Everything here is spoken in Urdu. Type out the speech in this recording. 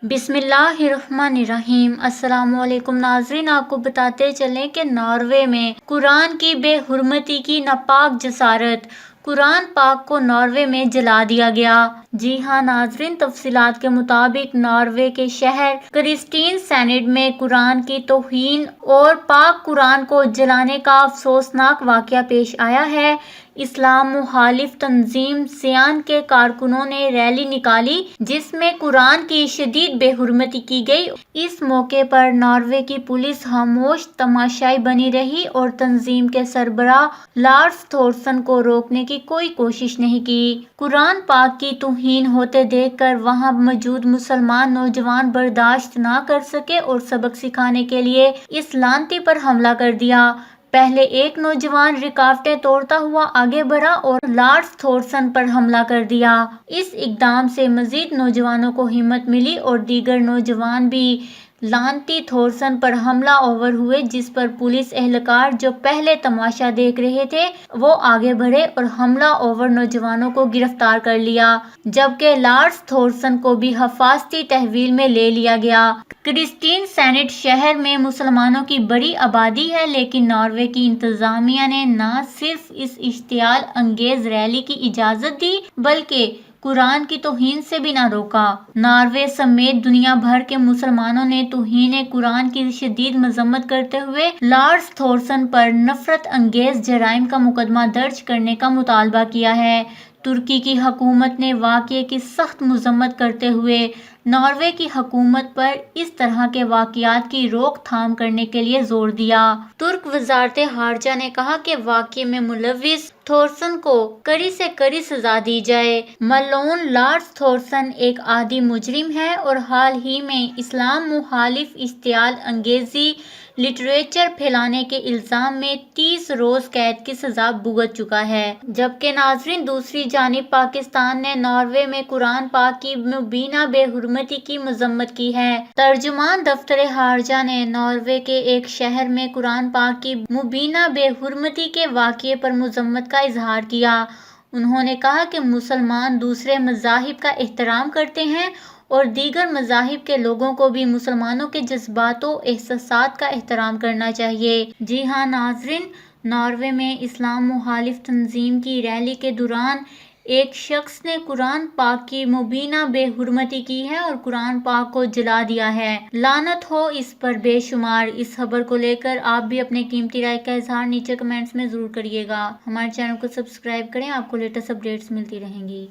بسم اللہ الرحمن الرحیم۔ السلام علیکم ناظرین، آپ کو بتاتے چلیں کہ ناروے میں قرآن کی بے حرمتی کی ناپاک جسارت، قرآن پاک کو ناروے میں جلا دیا گیا۔ جی ہاں ناظرین، تفصیلات کے مطابق ناروے کے شہر کرسٹین سینڈ میں قرآن کی توہین اور پاک قرآن کو جلانے کا افسوسناک واقعہ پیش آیا ہے۔ اسلام مخالف تنظیم سیان کے کارکنوں نے ریلی نکالی جس میں قرآن کی شدید بے حرمتی کی گئی۔ اس موقع پر ناروے کی پولیس خاموش تماشائی بنی رہی اور تنظیم کے سربراہ لارس تھورسن کو روکنے کی کوئی کوشش نہیں کی۔ قرآن پاک کی توہین ہوتے دیکھ کر وہاں موجود مسلمان نوجوان برداشت نہ کر سکے اور سبق سکھانے کے لیے اس لعنتی پر حملہ کر دیا۔ پہلے ایک نوجوان رکاوٹیں توڑتا ہوا آگے بڑھا اور لارس تھورسن پر حملہ کر دیا۔ اس اقدام سے مزید نوجوانوں کو ہمت ملی اور دیگر نوجوان بھی لعنتی تھورسن پر حملہ آور ہوئے، جس پر پولیس اہلکار جو پہلے تماشا دیکھ رہے تھے وہ آگے بڑھے اور حملہ آور نوجوانوں کو گرفتار کر لیا، جبکہ لارس تھورسن کو بھی حفاظتی تحویل میں لے لیا گیا۔ کرسٹین سینڈ شہر میں مسلمانوں کی بڑی آبادی ہے، لیکن ناروے کی انتظامیہ نے نہ صرف اس اشتعال انگیز ریلی کی اجازت دی بلکہ قرآن کی توہین سے بھی نہ روکا۔ ناروے سمیت دنیا بھر کے مسلمانوں نے توہین قرآن کی شدید مذمت کرتے ہوئے لارس تھورسن پر نفرت انگیز جرائم کا مقدمہ درج کرنے کا مطالبہ کیا ہے۔ ترکی کی حکومت نے واقعے کی سخت مذمت کرتے ہوئے ناروے کی حکومت پر اس طرح کے واقعات کی روک تھام کرنے کے لیے زور دیا۔ ترک وزارت خارجہ نے کہا کہ واقعے میں ملوث تھورسن کو کڑی سے کڑی سزا دی جائے۔ ملعون لارس تھورسن ایک عادی مجرم ہے اور حال ہی میں اسلام مخالف اشتعال انگیزی لٹریچر پھیلانے کے الزام میں 30 روز قید کی سزا بھگت چکا ہے۔ جبکہ ناظرین، دوسری جانب پاکستان نے ناروے میں قرآن پاک کی مبینہ بے حرمتی کی مذمت کی ہے۔ ترجمان دفتر خارجہ نے ناروے کے ایک شہر میں قرآن پاک کی مبینہ بے حرمتی کے واقعے پر مذمت کا اظہار کیا۔ انہوں نے کہا کہ مسلمان دوسرے مذاہب کا احترام کرتے ہیں اور دیگر مذاہب کے لوگوں کو بھی مسلمانوں کے جذبات و احساسات کا احترام کرنا چاہیے۔ جی ہاں ناظرین، ناروے میں اسلام مخالف تنظیم کی ریلی کے دوران ایک شخص نے قرآن پاک کی مبینہ بے حرمتی کی ہے اور قرآن پاک کو جلا دیا ہے۔ لعنت ہو اس پر بے شمار۔ اس خبر کو لے کر آپ بھی اپنے قیمتی رائے کا اظہار نیچے کمنٹس میں ضرور کریے گا۔ ہمارے چینل کو سبسکرائب کریں، آپ کو لیٹسٹ اپڈیٹس ملتی رہیں گی۔